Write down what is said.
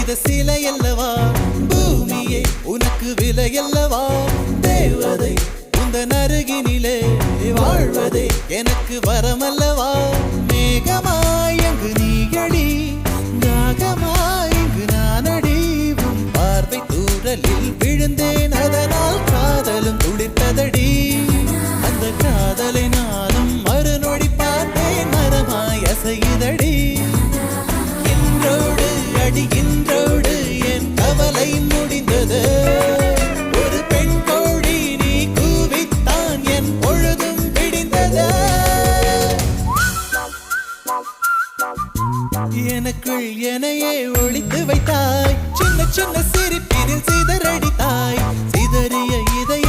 செய்த சிலை அல்லவா பூமியே உனக்கு விலை அல்லவா தேவதை உந்தன் அருகினிலே வாழ்வதே எனக்கு வரமல்லவா மேகமாய் அங்கு நீயடி நாகமாய் இங்கு நானடி உன் பார்வை தூரலில் விழுந்தேன் அதனால் காதலும் துடித்ததடி அந்த காதலை நானும் மறுநொடி பார்த்தேன் மரமாய் அசையுதடி இன்றோடு அடிகின்றோடு என் கவலை முடிந்தது ஒரு பெண் கோழி நீ கூவித்தான் என் பொழுதும் விடிந்தது எனக்குள் எனையே ஒளித்து வைத்தாய் சின்ன சின்ன சிரிப்பினில் சிதறடித்தாய் சிதறிய இதை